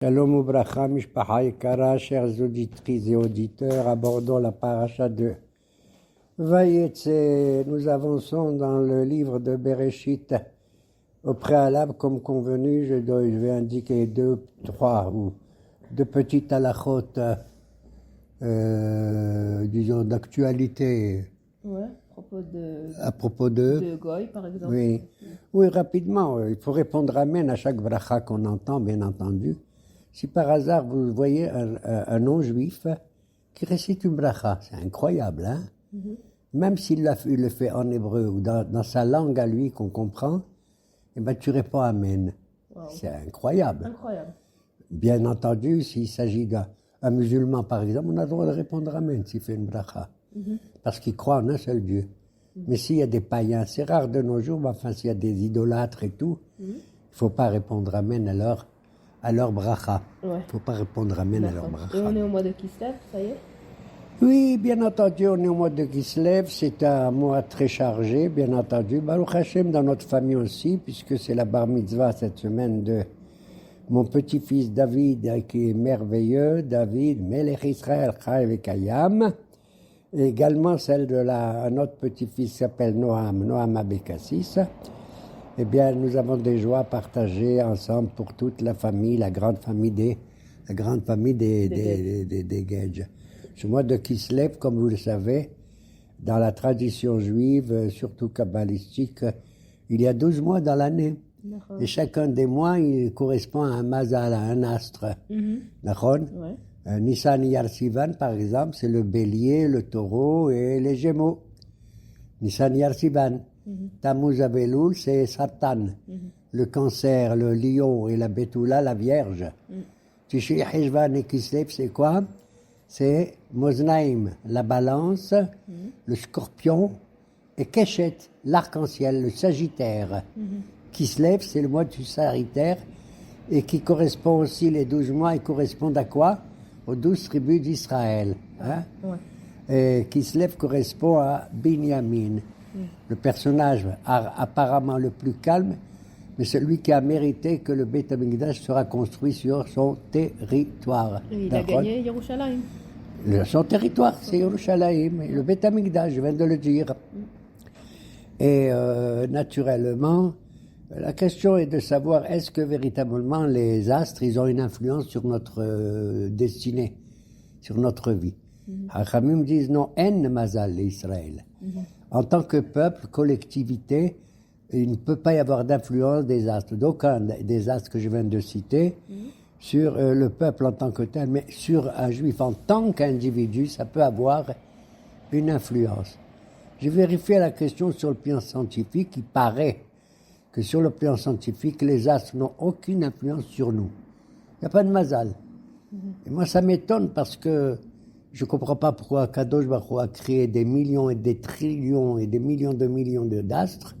Shalom Ubracha, Mishpacha Yekara, chers auditrices et auditeurs, abordons la paracha de Vayetze. Nous avançons dans le livre de Bereshit. Au préalable, comme convenu, je vais indiquer deux petites halachot, disons, d'actualité. Ouais, à propos de Goy, par exemple. Oui. Oui, rapidement. Il faut répondre Amen à chaque bracha qu'on entend, bien entendu. Si par hasard vous voyez un non-juif qui récite une bracha, c'est incroyable, hein? Mm-hmm. Même s'il le fait en hébreu ou dans sa langue à lui qu'on comprend, eh ben, tu réponds Amen. Wow. C'est incroyable. Incroyable. Bien entendu, s'il s'agit d'un musulman, par exemple, on a le droit de répondre Amen s'il fait une bracha. Mm-hmm. Parce qu'il croit en un seul Dieu. Mm-hmm. Mais s'il y a des païens, c'est rare de nos jours, mais enfin, s'il y a des idolâtres et tout, il ne faut pas répondre Amen à leur bracha. Il ne faut pas répondre Amen à leur bracha. Et on est au mois de Kislev, ça y est? Oui, bien entendu, on est au mois de Kislev. C'est un mois très chargé, bien entendu. Baruch Hashem dans notre famille aussi, puisque c'est la bar mitzvah cette semaine de mon petit-fils David, qui est merveilleux. David, Melech Israël, Chai Vekayam. Et également celle de un autre petit-fils qui s'appelle Noam Abekassis. Eh bien, nous avons des joies partagées ensemble pour toute la famille, la grande famille des Gedge. Ce mois de Kislev, comme vous le savez, dans la tradition juive, surtout kabbalistique, il y a 12 mois dans l'année. Et chacun des mois, il correspond à un mazal, à un astre. D'accord? Nissan Iyar Sivan, par exemple, c'est le bélier, le taureau et les gémeaux. Nissan Iyar Sivan. Tammuz Avelul, c'est Satan. Le cancer, le lion et la Betula, la vierge. Tishri Heshvan et Kislev, c'est quoi? C'est Moznaim, la balance, le scorpion, et Keshet, l'arc-en-ciel, le sagittaire. Kislev, c'est le mois du sagittaire, et qui correspond aussi, les 12 mois, ils correspondent à quoi? Aux 12 tribus d'Israël. Hein? Et Kislev correspond à Binyamin, le personnage apparemment le plus calme, mais celui qui a mérité que le Beit HaMikdash sera construit sur son territoire. Et il a gagné Yerushalayim. Son territoire, c'est Yerushalayim, le Beit HaMikdash, je viens de le dire. Et naturellement, la question est de savoir est-ce que véritablement les astres, ils ont une influence sur notre destinée, sur notre vie. Hachamim disent non, en mazal Israël. En tant que peuple, collectivité, il ne peut pas y avoir d'influence des astres, d'aucun des astres que je viens de citer, sur le peuple en tant que tel, mais sur un juif en tant qu'individu, ça peut avoir une influence. J'ai vérifié la question sur le plan scientifique, il paraît que sur le plan scientifique, les astres n'ont aucune influence sur nous. Il n'y a pas de mazal. Et moi, ça m'étonne parce que je ne comprends pas pourquoi Kadosh Baruch Hu a créé des millions et des trillions et des millions d'astres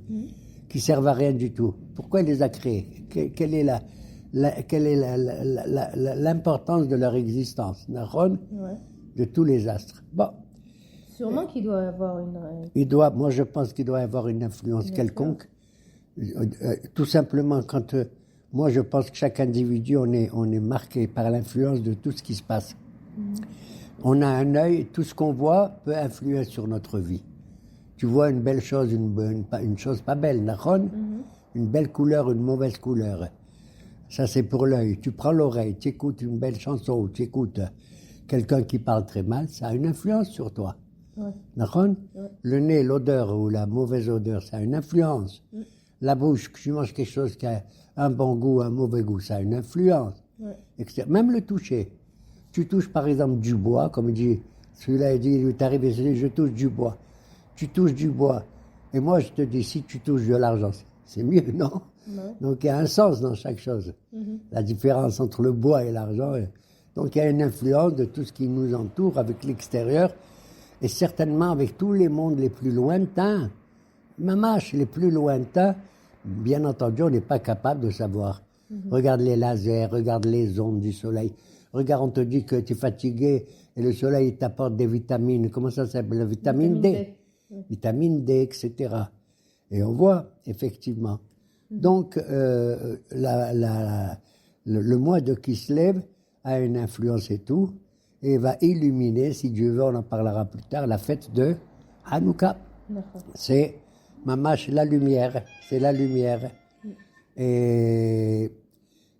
qui servent à rien du tout. Pourquoi il les a créés? Quelle est l'importance de leur existence, de tous les astres? Bon. Sûrement qu'il doit avoir moi, je pense qu'il doit avoir une influence quelconque. Tout simplement, moi, je pense que chaque individu, on est marqué par l'influence de tout ce qui se passe. On a un œil, tout ce qu'on voit peut influer sur notre vie. Tu vois une belle chose, une chose pas belle, une belle couleur, une mauvaise couleur. Ça, c'est pour l'œil. Tu prends l'oreille, tu écoutes une belle chanson, ou tu écoutes quelqu'un qui parle très mal, ça a une influence sur toi. Le nez, l'odeur ou la mauvaise odeur, ça a une influence. La bouche, tu manges quelque chose qui a un bon goût, un mauvais goût, ça a une influence. Même le toucher. Tu touches par exemple du bois, comme il dit, celui-là il dit, t'arrives et je touche du bois. Tu touches du bois. Et moi je te dis, si tu touches de l'argent, c'est mieux, non? Donc il y a un sens dans chaque chose. La différence entre le bois et l'argent. Donc il y a une influence de tout ce qui nous entoure avec l'extérieur et certainement avec tous les mondes les plus lointains. Mamache, les plus lointains, bien entendu, on n'est pas capable de savoir. Regarde les lasers, regarde les ondes du soleil. Regarde, on te dit que tu es fatigué et le soleil t'apporte des vitamines. Comment ça s'appelle? La vitamine D. Vitamine D, etc. Et on voit, effectivement. Donc, le mois de Kislev a une influence et tout, et va illuminer, si Dieu veut, on en parlera plus tard, la fête de Hanouka. D'accord. C'est mamash, la lumière, c'est la lumière. Et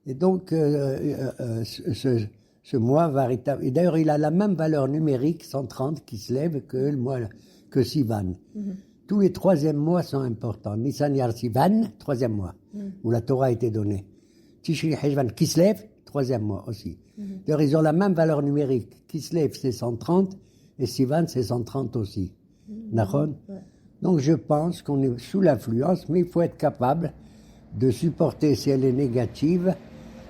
donc, ce mois véritable, et d'ailleurs, il a la même valeur numérique, 130, qui se lève que le mois, que Sivan. Tous les troisièmes mois sont importants. Nissan Yar Sivan, troisième mois, où la Torah a été donnée. Tishri Heshvan, qui se lève, troisième mois aussi. D'ailleurs, ils ont la même valeur numérique. Qui se lève, c'est 130, et Sivan, c'est 130 aussi. Nahon. Donc, je pense qu'on est sous l'influence, mais il faut être capable de supporter, si elle est négative,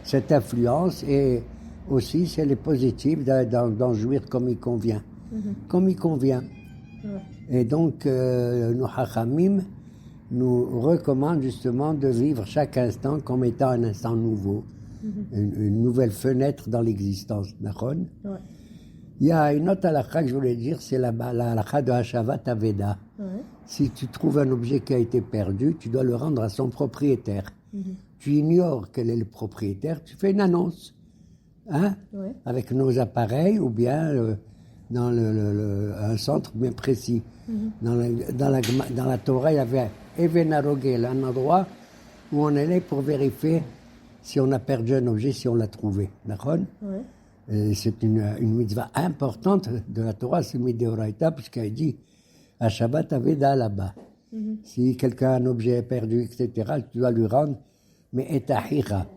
cette influence, et aussi, si elle est positive, d'en jouir comme il convient. Comme il convient. Et donc, nos hachamim nous recommandent justement de vivre chaque instant comme étant un instant nouveau, une nouvelle fenêtre dans l'existence. Nahon. Il y a une autre halakha que je voulais dire, c'est la halakha de Hashavat Aveda. Si tu trouves un objet qui a été perdu, tu dois le rendre à son propriétaire. Tu ignores quel est le propriétaire, tu fais une annonce, hein, avec nos appareils ou bien dans un centre bien précis. Dans la Torah, il y avait Even Arogel, un endroit où on allait pour vérifier si on a perdu un objet, si on l'a trouvé. D'accord ? C'est une mitzvah importante de la Torah, c'est Mideoraita, puisqu'elle dit à Shabbat Aveda là-bas. Si quelqu'un a un objet perdu, etc., tu dois lui rendre, mais etahira.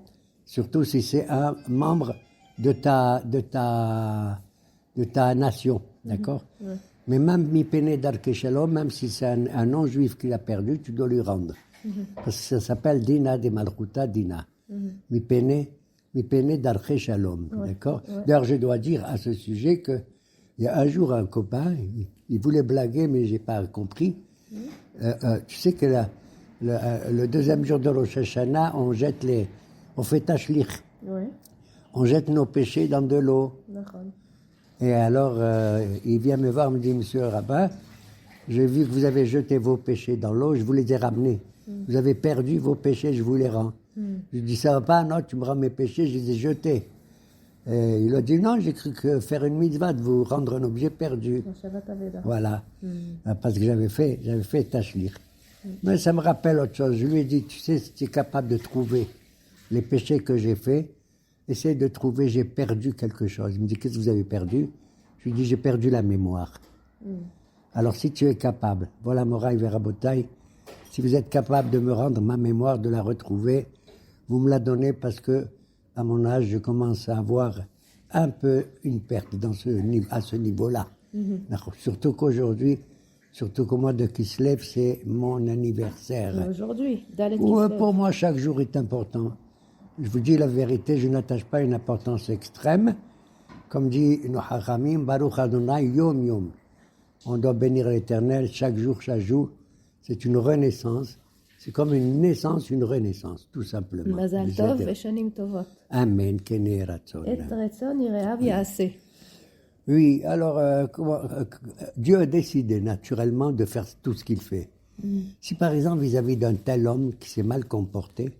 Surtout si c'est un membre de ta nation, d'accord? Mais même mipene darke shalom, même si c'est un non-juif qui l'a perdu, tu dois lui rendre. Parce que ça s'appelle dina de malchuta dina. Mipene darke shalom, d'accord? D'ailleurs, je dois dire à ce sujet que il y a un jour un copain, il voulait blaguer, mais j'ai pas compris. Tu sais que le deuxième jour de Rosh Hashanah, on fait tashlich. On jette nos péchés dans de l'eau. Et alors, il vient me voir, me dit, monsieur le rabbin, j'ai vu que vous avez jeté vos péchés dans l'eau, je vous les ai ramenés. Vous avez perdu vos péchés, je vous les rends. Je dis, ça va pas, non, tu me rends mes péchés, je les ai jetés. Et il a dit, non, j'ai cru que faire une mitzvah, de vous rendre un objet perdu. Voilà. Parce que j'avais fait tashlich. Mais ça me rappelle autre chose. Je lui ai dit, tu sais, si tu es capable de trouver les péchés que j'ai faits, essaye de trouver, j'ai perdu quelque chose. Il me dit, qu'est-ce que vous avez perdu? Je lui dis, j'ai perdu la mémoire. Alors, si tu es capable, voilà Moraï Verabotaï, si vous êtes capable de me rendre ma mémoire, de la retrouver, vous me la donnez parce que, à mon âge, je commence à avoir un peu une perte à ce niveau-là. Surtout qu'aujourd'hui, surtout qu'au mois de Kislev, c'est mon anniversaire. Aujourd'hui, Dalet Kislev. Pour moi, chaque jour est important. Je vous dis la vérité, je n'attache pas une importance extrême. Comme dit nos hachamim, Baruch Adonai Yom Yom. On doit bénir l'Éternel chaque jour, chaque jour. C'est une renaissance. C'est comme une naissance, une renaissance, tout simplement. Mazal Tov Veshanim Tovot. Amen. Kene Ratzon. Et Ratzon Yireav Yaaseh. Oui, alors, Dieu a décidé naturellement de faire tout ce qu'il fait. Si par exemple, vis-à-vis d'un tel homme qui s'est mal comporté,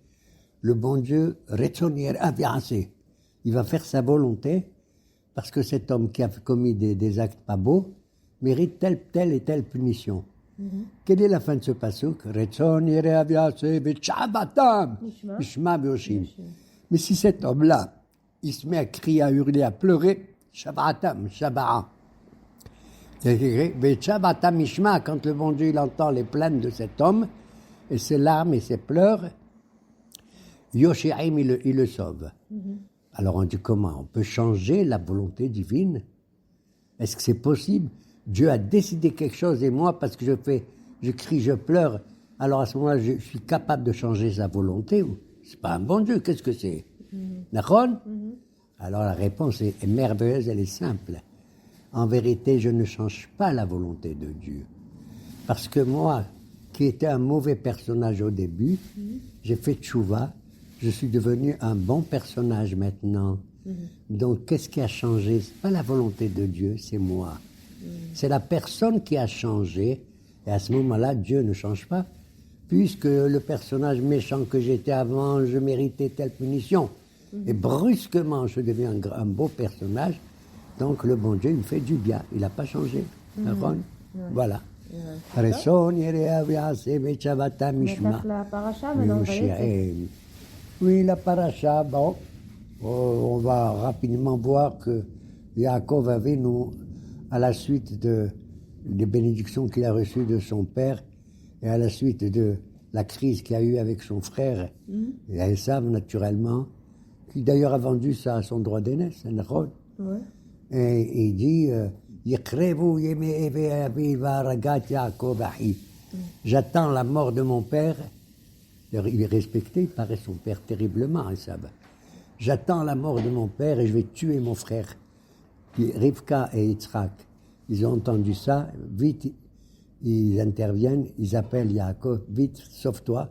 le bon Dieu, Ratzon Yireav Yaaseh, il va faire sa volonté parce que cet homme qui a commis des actes pas beaux mérite telle et telle punition. Quelle est la fin de ce pasuk? Ratzon Yireav Yaaseh v'tshabatam mishma v'yoshim. Mais si cet homme-là, il se met à crier, à hurler, à pleurer, Shabbatam, Shabba'a. Shabbatam Mishma, quand le bon Dieu il entend les plaintes de cet homme, et ses larmes et ses pleurs, Yoshiaim, il le sauve. Alors on dit comment? On peut changer la volonté divine? Est-ce que c'est possible? Dieu a décidé quelque chose et moi, parce que je crie, je pleure, alors à ce moment-là, je suis capable de changer sa volonté? C'est pas un bon Dieu, qu'est-ce que c'est? D'accord? Alors la réponse est merveilleuse, elle est simple. En vérité, je ne change pas la volonté de Dieu. Parce que moi, qui étais un mauvais personnage au début, j'ai fait tchouva, je suis devenu un bon personnage maintenant. Donc qu'est-ce qui a changé? Ce n'est pas la volonté de Dieu, c'est moi. C'est la personne qui a changé, et à ce moment-là, Dieu ne change pas. Puisque le personnage méchant que j'étais avant, je méritais telle punition. Et brusquement, je deviens un beau personnage. Donc le bon Dieu, il me fait du bien. Il n'a pas changé. Aaron, voilà. Resson, Yereavia, Sebechavata, Mishma. La paracha, maintenant, Oui, la paracha, bon, on va rapidement voir que Yaakov avait, nous, à la suite des bénédictions qu'il a reçues de son père et à la suite de la crise qu'il a eue avec son frère, et Esav, naturellement, qui d'ailleurs a vendu ça à son droit d'aînesse, un rôle. Et il dit j'attends la mort de mon père. Il est respecté, il paraît son père terriblement, Esav. J'attends la mort de mon père et je vais tuer mon frère. Puis Rivka et Yitzhak, ils ont entendu ça, vite ils interviennent, ils appellent Yaakov, vite, sauve-toi,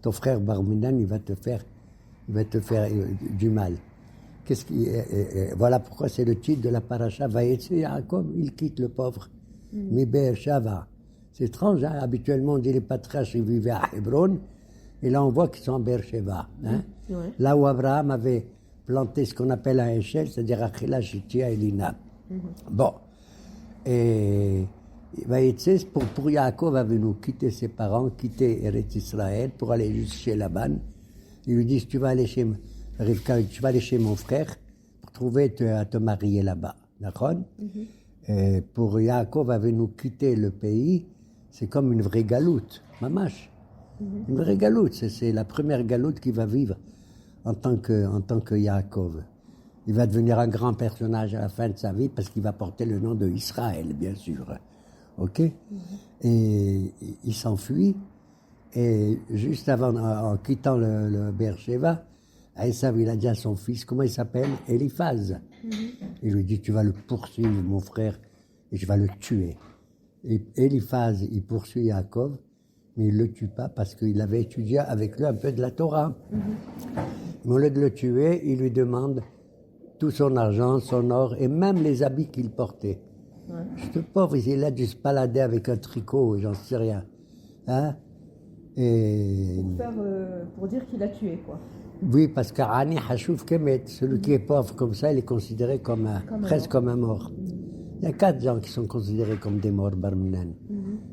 ton frère Barminan, il va te faire du mal. Voilà pourquoi c'est le titre de la paracha. Vayetse Yaakov, il quitte le pauvre. Mais Be'er-Shava. C'est étrange, hein? Habituellement on dit les patriarches ils vivaient à Hébron, et là on voit qu'ils sont à Be'er-Sheva. Hein? Là où Abraham avait planté ce qu'on appelle un échelle, c'est-à-dire Achila, Shitia et Lina. Bon. Et pour Yaakov Avinu, quitter ses parents, quitter Eretz Israël pour aller juste chez Laban. Ils lui disent, tu vas aller chez Rivka, tu vas aller chez mon frère pour trouver à te marier là-bas. D'accord? Et pour Yaakov Avinu, quitter le pays, c'est comme une vraie galoute, mamash. Une vraie galoute, c'est la première galoute qu'il va vivre en tant que Yaakov. Il va devenir un grand personnage à la fin de sa vie parce qu'il va porter le nom de Israël, bien sûr. Ok? Et il s'enfuit. Et juste avant, en quittant le Beersheba, Esav, il a dit à son fils, comment il s'appelle? Eliphaz. Il lui dit, tu vas le poursuivre, mon frère, et je vais le tuer. Et Eliphaz, il poursuit Yaakov, mais il ne le tue pas parce qu'il avait étudié avec lui un peu de la Torah. Mais au lieu de le tuer, il lui demande tout son argent, son or, et même les habits qu'il portait. Ce pauvre, il a dû se balader avec un tricot, j'en sais rien. Hein? Et... Pour dire qu'il a tué, quoi. Oui, parce qu'Ani Hashouf Kemet, celui qui est pauvre comme ça, il est considéré presque comme un mort. Il y a 4 gens qui sont considérés comme des morts, Barminan.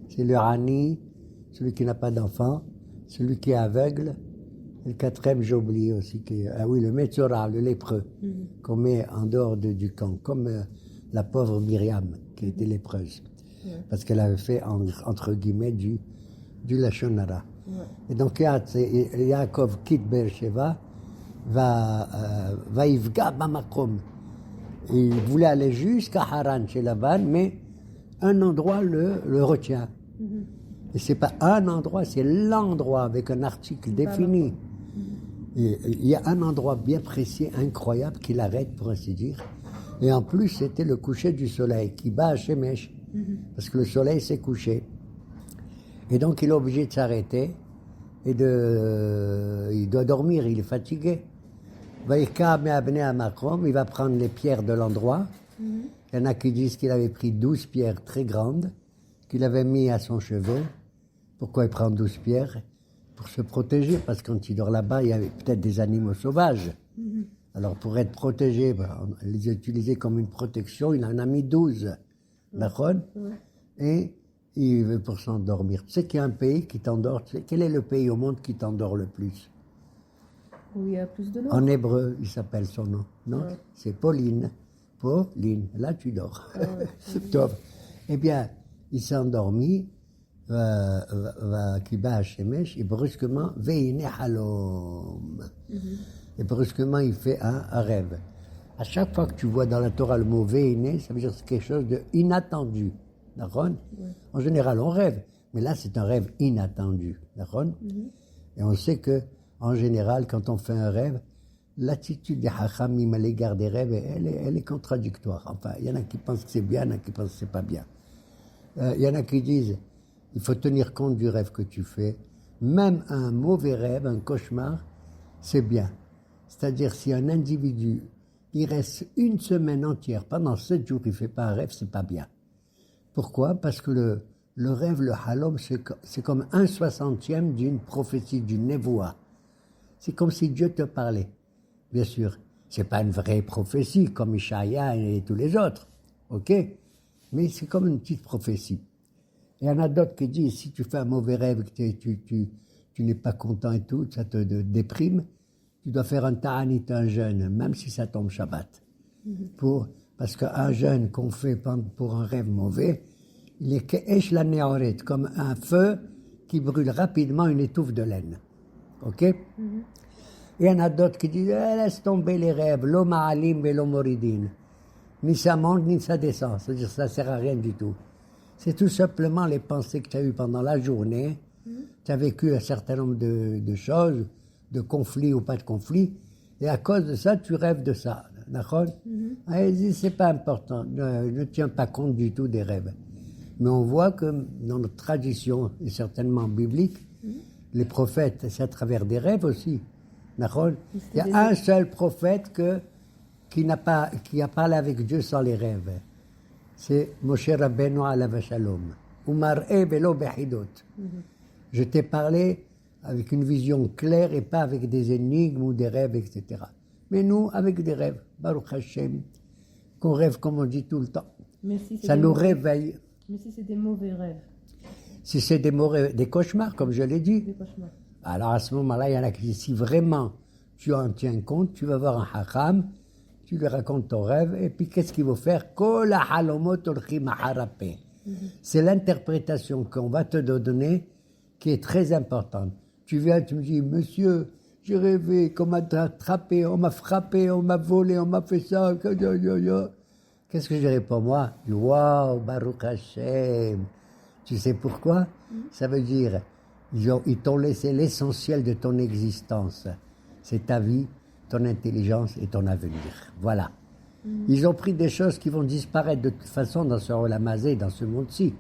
C'est le Ani, celui qui n'a pas d'enfant, celui qui est aveugle, et le 4e, j'ai oublié aussi, le Metzora, le lépreux, qu'on met en dehors du camp, comme la pauvre Myriam, qui était lépreuse, parce qu'elle avait fait, entre guillemets, du Lashon Hara. Et donc Yaakov quitte Beersheba, va Yivga Bamakom. Il voulait aller jusqu'à Haran chez Laban, mais un endroit le retient. Et c'est pas un endroit, c'est l'endroit avec un article défini. Et il y a un endroit bien précis, incroyable, qu'il arrête, pour ainsi dire. Et en plus, c'était le coucher du soleil qui bat à Shemesh, parce que le soleil s'est couché. Et donc, il est obligé de s'arrêter et il doit dormir, il est fatigué. Il va prendre les pierres de l'endroit. Il y en a qui disent qu'il avait pris 12 pierres très grandes, qu'il avait mis à son chevet. Pourquoi il prend 12 pierres? Pour se protéger, parce que quand il dort là-bas, il y avait peut-être des animaux sauvages. Alors, pour être protégé, on les utilisait comme une protection, il en a mis 12. D'accord? Et il veut pour s'endormir. Tu sais qu'il y a un pays qui t'endort. Tu sais, quel est le pays au monde qui t'endort le plus? Où il y a plus de l'eau. En hébreu, il s'appelle son nom. Non? C'est Pauline. Pauline. Là, tu dors. Top. Eh bien, il s'est endormi, qui bat à Shemesh, et brusquement, Veine Halom. Et brusquement, il fait un rêve. À chaque fois que tu vois dans la Torah le mot Veine, ça veut dire que c'est quelque chose d'inattendu. D'accord? En général, on rêve, mais là, c'est un rêve inattendu. D'accord? Et on sait que, en général, quand on fait un rêve, l'attitude des Hachamim à l'égard des rêves, elle est contradictoire. Enfin, il y en a qui pensent que c'est bien, il y en a qui pensent que c'est pas bien. Il y en a qui disent, il faut tenir compte du rêve que tu fais. Même un mauvais rêve, un cauchemar, c'est bien. C'est-à-dire, si un individu, il reste une semaine entière, pendant 7 jours, il ne fait pas un rêve, c'est pas bien. Pourquoi? Parce que le rêve, le halom, c'est comme 1/60 d'une prophétie, d'une névoie. C'est comme si Dieu te parlait. bien sûr. C'est pas une vraie prophétie comme Ishaïa et tous les autres, ok? Mais c'est comme une petite prophétie. Et il y en a d'autres qui disent, si tu fais un mauvais rêve, que tu n'es pas content et tout, ça te déprime, tu dois faire un ta'anit, un jeûne, même si ça tombe Shabbat. Parce qu'un jeûne qu'on fait pour un rêve mauvais, il est ke'esh la ne'oret, comme un feu qui brûle rapidement une étouffe de laine. Ok? Et il y en a d'autres qui disent, laisse tomber les rêves, l'eau ma'alim et l'eau moridine. Ni ça monte, ni ça descend. C'est-à-dire ça ne sert à rien du tout. C'est tout simplement les pensées que tu as eues pendant la journée. Tu as vécu un certain nombre de choses, de conflits ou pas de conflits, et à cause de ça, tu rêves de ça. D'accord? C'est pas important. Ne tiens pas compte du tout des rêves. Mais on voit que dans notre tradition, et certainement biblique, les prophètes, c'est à travers des rêves aussi. D'accord? Il y a un seul prophète qui a parlé avec Dieu sans les rêves. C'est Moshe Rabbeinu alav shalom. Umar'e velo bechidot. Je t'ai parlé avec une vision claire et pas avec des énigmes ou des rêves, etc. Mais nous, avec des rêves, Baruch Hashem, qu'on rêve comme on dit tout le temps. Mais si Ça nous réveille. Mais si c'est des mauvais rêves. Si c'est des cauchemars, comme je l'ai dit, Des cauchemars. alors à ce moment-là, il y en a qui disent, si vraiment tu en tiens compte, tu vas voir un hacham, tu lui racontes ton rêve, et puis qu'est-ce qu'il faut faire? Kol halomot olchim harape. C'est l'interprétation qu'on va te donner qui est très importante. Tu viens, tu me dis, monsieur, j'ai rêvé qu'on m'a attrapé, on m'a frappé, on m'a volé, on m'a fait ça. Qu'est-ce que je réponds moi? Waouh, Baruch Hashem. Tu sais pourquoi? Ça veut dire, ils t'ont laissé l'essentiel de ton existence. C'est ta vie, ton intelligence et ton avenir. Voilà. Ils ont pris des choses qui vont disparaître de toute façon dans ce Olamazé, dans ce monde-ci.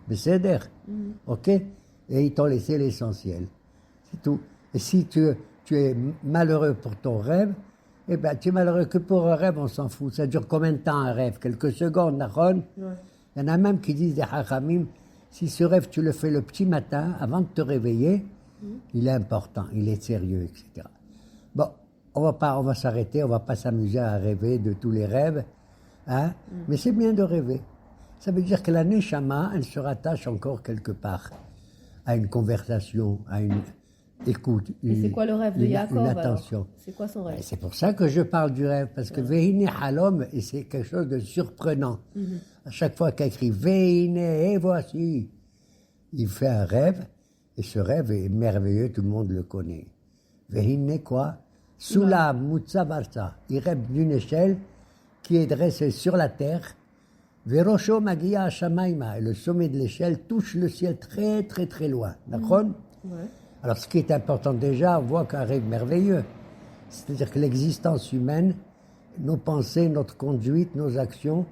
Mais c'est d'air. Ok? Et ils t'ont laissé l'essentiel. C'est tout. Et si tu es malheureux pour ton rêve, eh bien, tu es malheureux que pour un rêve, on s'en fout. Ça dure combien de temps un rêve? Quelques secondes, Nahon? Il y en a même qui disent des hachamim, si ce rêve, tu le fais le petit matin, avant de te réveiller, il est important, il est sérieux, etc. Bon, on va s'arrêter, on va pas s'amuser à rêver de tous les rêves, hein? Mais c'est bien de rêver. Ça veut dire que la neshama, elle se rattache encore quelque part à une conversation, à une écoute. Et c'est quoi le rêve de Yaakov? Une attention. C'est quoi son rêve? C'est pour ça que je parle du rêve, parce que Vehine Halom, et c'est quelque chose de surprenant. À chaque fois qu'il écrit Vehine, et voici, il fait un rêve, et ce rêve est merveilleux, tout le monde le connaît. Vehine quoi? Sulam Mutsa Barsa. Il rêve d'une échelle qui est dressée sur la terre. Verosho Magia Shamaima. Et le sommet de l'échelle touche le ciel très très très loin. D'accord? Alors ce qui est important déjà, on voit qu'un rêve merveilleux. C'est-à-dire que l'existence humaine, nos pensées, notre conduite, nos actions,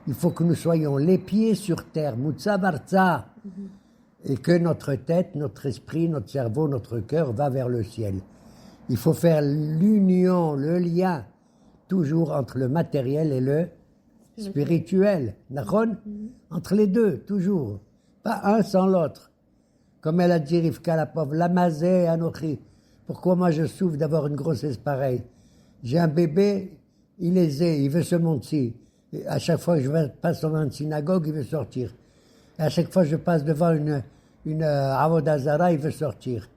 il faut que nous soyons les pieds sur terre, Mutsa Barsa. Et que notre tête, notre esprit, notre cerveau, notre cœur va vers le ciel. Il faut faire l'union, le lien, toujours entre le matériel et le spirituel. D'accord? Entre les deux, toujours. Pas un sans l'autre. Comme elle a dit Rivka, la pauvre, Lamazé, Anochi. Pourquoi moi je souffre d'avoir une grossesse pareille? J'ai un bébé, il est zé, il veut se monter. Et à chaque fois que je passe devant une synagogue, il veut sortir. Et à chaque fois que je passe devant une Avodazara, il veut sortir.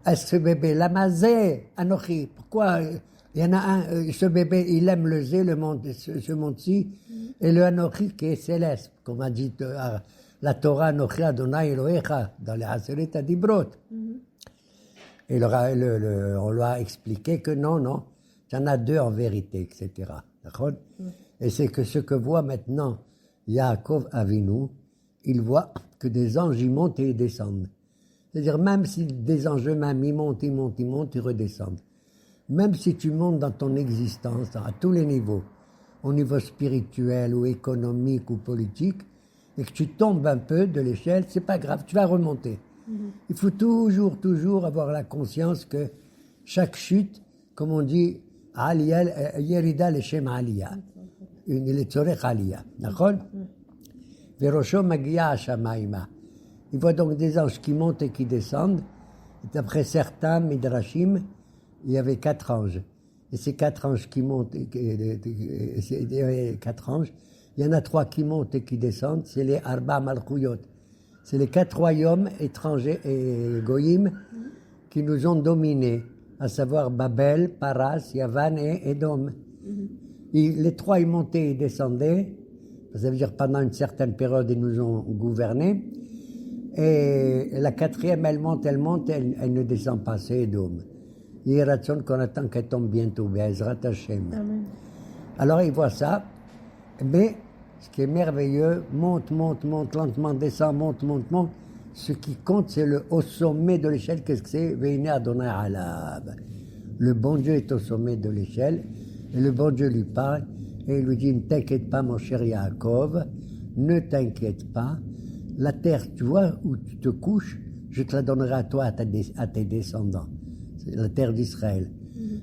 Est-ce que ce bébé, Lamazé, Anochi, pourquoi il y en a un, ce bébé, il aime le zé, ce monde-ci, et le Anochi qui est céleste, comme a dit la Torah, Anochi Adonai Elohecha, dans les Aseret Adibrot. Et on lui a expliqué que non, il y en a deux en vérité, etc. D'accord? Et c'est que ce que voit maintenant Yaakov Avinu, il voit que des anges y montent et y descendent. C'est-à-dire, même si des anges eux-mêmes y montent, ils redescendent. Même si tu montes dans ton existence, à tous les niveaux, au niveau spirituel ou économique ou politique, et que tu tombes un peu de l'échelle, c'est pas grave, tu vas remonter. Il faut toujours avoir la conscience que chaque chute, comme on dit, Yerida Leshem Aliyah. Il est Tzorech Aliyah. D'accord? Verosho Magia Shamaima. Il voit donc des anges qui montent et qui descendent. Et d'après certains Midrashim, il y avait 4 anges. Et ces 4 anges qui montent, ces 4 anges, il y en a 3 qui montent et qui descendent, c'est les Arba Malchuyot. C'est les 4 royaumes étrangers et Goïm qui nous ont dominés, à savoir Babel, Paras, Yavan et Édom. Les 3, ils montaient et descendaient, ça veut dire pendant une certaine période, ils nous ont gouvernés. Et la 4e, elle monte, elle ne descend pas, c'est Édom. Il y a raison qu'on attend qu'elle tombe bientôt, Be'ezrat Hashem. Amen. Alors ils voient ça, mais ce qui est merveilleux, monte, lentement, descend, monte. Ce qui compte, c'est au sommet de l'échelle. Qu'est-ce que c'est? Veine Adonai Alav. Le bon Dieu est au sommet de l'échelle, et le bon Dieu lui parle, et il lui dit, ne t'inquiète pas, mon cher Yaakov, ne t'inquiète pas, la terre, tu vois, où tu te couches, je te la donnerai à toi, à tes descendants. C'est la terre d'Israël.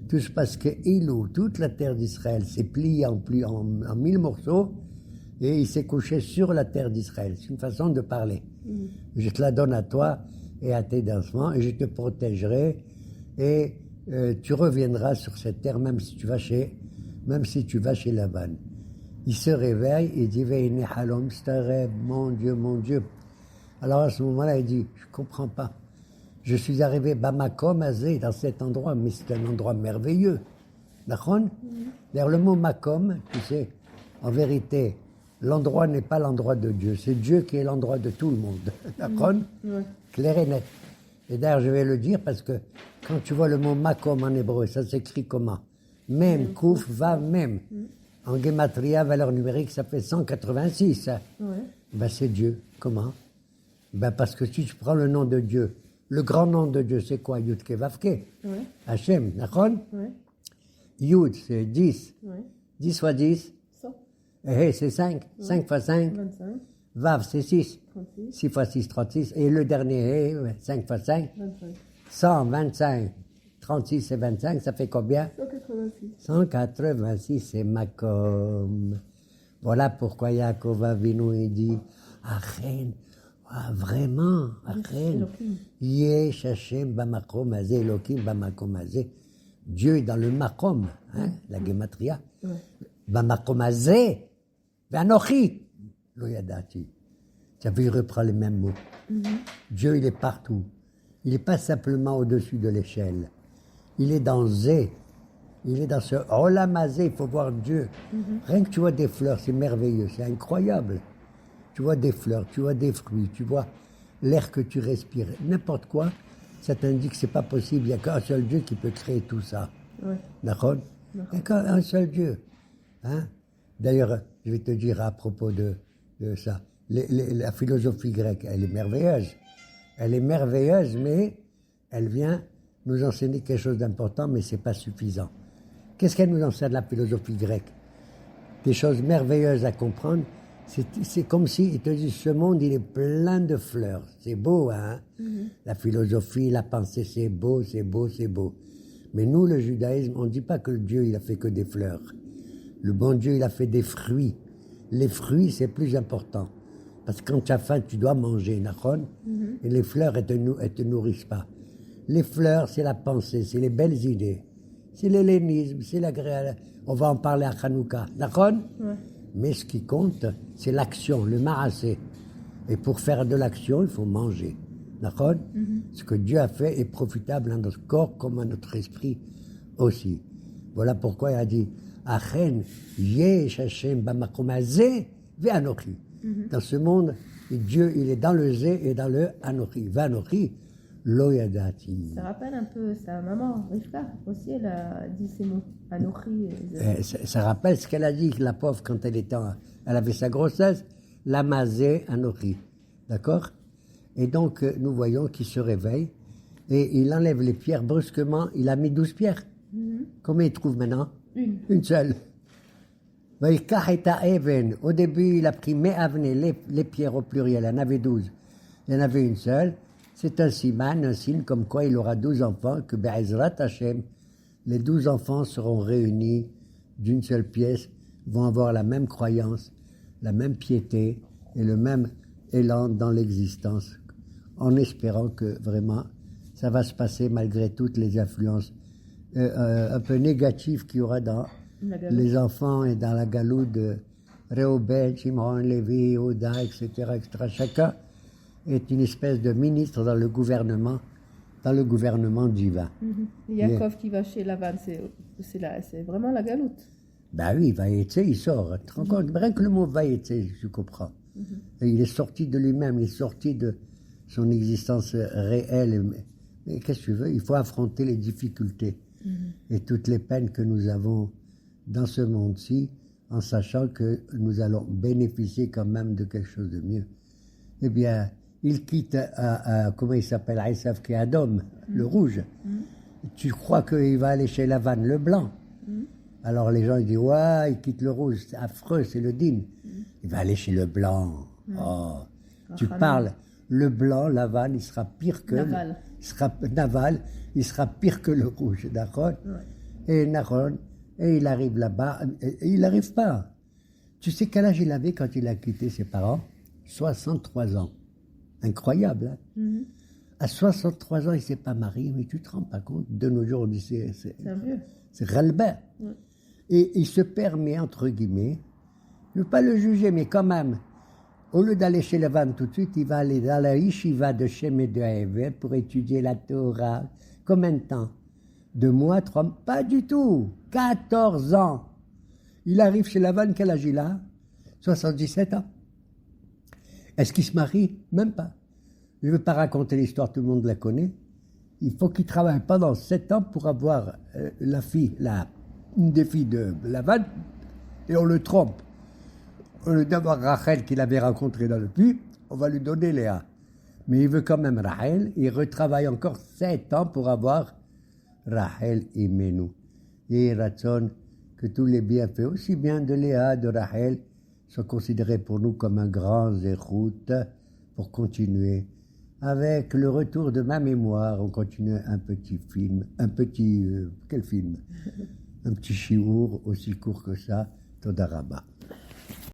Tout parce que Ilou, toute la terre d'Israël, s'est pliée en 1000 morceaux, et il s'est couché sur la terre d'Israël. C'est une façon de parler. Je te la donne à toi et à tes enfants, et je te protégerai, et tu reviendras sur cette terre, même si tu vas chez Laban. Il se réveille et dit, Veine halom, c'est un rêve, mon Dieu. Alors à ce moment-là, il dit, je comprends pas. Je suis arrivé Bamakom Azé, dans cet endroit, mais c'est un endroit merveilleux. D'accord? D'ailleurs, le mot Makom, tu sais, en vérité, l'endroit n'est pas l'endroit de Dieu, c'est Dieu qui est l'endroit de tout le monde. D'accord? Clair et net. Et d'ailleurs, je vais le dire parce que quand tu vois le mot Makom en hébreu, ça s'écrit comment? Mem, Kouf, Vav, Mem. En Gematria, valeur numérique, ça fait 186. Ben, c'est Dieu. Comment? Ben, parce que si tu prends le nom de Dieu, le grand nom de Dieu, c'est quoi? Yud Kevavke. Hachem, d'accord? Yud, c'est 10. 10 fois 10. 100. Et c'est 5. 5 fois 5. 25. Vav, c'est 6. 36. 6 fois 6, 36. Et le dernier, 5 fois 5. 25. 125. 36 et 25, ça fait combien? 186. 186, c'est Makom. Voilà pourquoi Yaakov Avinu, il dit, Achen, vraiment, Achen, Yesh Hashem bamakom hazeh, Elokim bamakom hazeh. Dieu est dans le makom, hein, la gematria. Bamakom hazeh, v'anochi, lo yadati. Ça veut dire, il reprend les mêmes mots. Dieu, il est partout. Il n'est pas simplement au-dessus de l'échelle. Il est dans Zé. Il est dans ce Olamazé, il faut voir Dieu. Rien que tu vois des fleurs, c'est merveilleux, c'est incroyable. Tu vois des fleurs, tu vois des fruits, tu vois l'air que tu respires, n'importe quoi, ça t'indique que c'est pas possible, il n'y a qu'un seul Dieu qui peut créer tout ça. D'accord? Il n'y a qu'un seul Dieu. Hein? D'ailleurs, je vais te dire à propos de ça, la philosophie grecque, elle est merveilleuse. Elle est merveilleuse, mais elle vient nous enseigner quelque chose d'important, mais ce n'est pas suffisant. Qu'est-ce qu'elle nous enseigne, la philosophie grecque? Des choses merveilleuses à comprendre. C'est comme si, il te dit, ce monde, il est plein de fleurs. C'est beau, hein? La philosophie, la pensée, c'est beau. Mais nous, le judaïsme, on ne dit pas que Dieu, il a fait que des fleurs. Le bon Dieu, il a fait des fruits. Les fruits, c'est plus important. Parce que quand tu as faim, tu dois manger, d'accord? Et les fleurs, elles te nourrissent pas. Les fleurs, c'est la pensée, c'est les belles idées. C'est l'hellénisme, c'est l'agréable. On va en parler à Hanouka, d'accord? Mais ce qui compte, c'est l'action, le ma'asé. Et pour faire de l'action, il faut manger, d'accord? Ce que Dieu a fait est profitable à notre corps comme à notre esprit aussi. Voilà pourquoi il a dit Achen yesh Hashem bamakom hazeh ve'anochi. Dans ce monde, Dieu, il est dans le zé et dans le anochi. Ve'anochi lo yadati. Ça rappelle un peu sa maman, Rivka, aussi, elle a dit ces mots. Anochi. Ça rappelle ce qu'elle a dit, la pauvre, quand elle avait sa grossesse, l'amazé anochi. D'accord? Et donc, nous voyons qu'il se réveille et il enlève les pierres brusquement. Il a mis 12 pierres. Combien il trouve maintenant? Une seule. Au début, il a pris les pierres au pluriel, il y en avait 12. Il y en avait une seule. C'est un signe comme quoi il aura 12 enfants, que Be'ezrat Hashem, les 12 enfants seront réunis d'une seule pièce, vont avoir la même croyance, la même piété et le même élan dans l'existence, en espérant que vraiment ça va se passer malgré toutes les influences un peu négatif qu'il y aura dans les enfants et dans la galoute de Réhobed, Shimon, Lévi, Oda, etc., etc. Chacun est une espèce de ministre dans le gouvernement divin. Yaakov qui va chez Lavan, c'est vraiment la galoute. Ben oui, Vaïetse, il sort. Tu te rends compte, rien que le mot Vaïetse, tu comprends. Et il est sorti de lui-même, il est sorti de son existence réelle. Mais qu'est-ce que tu veux? Il faut affronter les difficultés et toutes les peines que nous avons dans ce monde-ci, en sachant que nous allons bénéficier quand même de quelque chose de mieux. Eh bien, il quitte, comment il s'appelle, Aïsaf qui est Adom, le rouge. Tu crois qu'il va aller chez Lavan, le blanc. Alors les gens ils disent, ouais, il quitte le rouge, c'est affreux, c'est le dîme. Il va aller chez le blanc. Oh, tu parles, le blanc, Lavan, il sera pire que... Naval, il sera pire que le rouge, d'accord? Et Naron, et il arrive là-bas, et il n'arrive pas. Tu sais quel âge il avait quand il a quitté ses parents? 63 ans. Incroyable, hein? À 63 ans, il ne s'est pas marié, mais tu ne te rends pas compte, de nos jours, on dit c'est Ralbin. Et il se permet, entre guillemets, je ne veux pas le juger, mais quand même, au lieu d'aller chez Lavan tout de suite, il va aller dans la yeshiva de Shem et de Haevel pour étudier la Torah. Combien de temps? 2 mois, 3 mois? Pas du tout. 14 ans. Il arrive chez Lavan, quel âge il a? 77 ans. Est-ce qu'il se marie? Même pas. Je ne veux pas raconter l'histoire, tout le monde la connaît. Il faut qu'il travaille pendant 7 ans pour avoir une des filles de Lavan, et on le trompe. Au lieu d'avoir Rachel qu'il avait rencontrée dans le puits, on va lui donner Léa. Mais il veut quand même Rachel, et il retravaille encore 7 ans pour avoir Rachel et Menou. Et Ratson, que tous les bienfaits, aussi bien de Léa, de Rachel, soient considérés pour nous comme un grand zérout pour continuer. Avec le retour de ma mémoire, on continue un petit film, quel film? Un petit chiour aussi court que ça, Todaraba.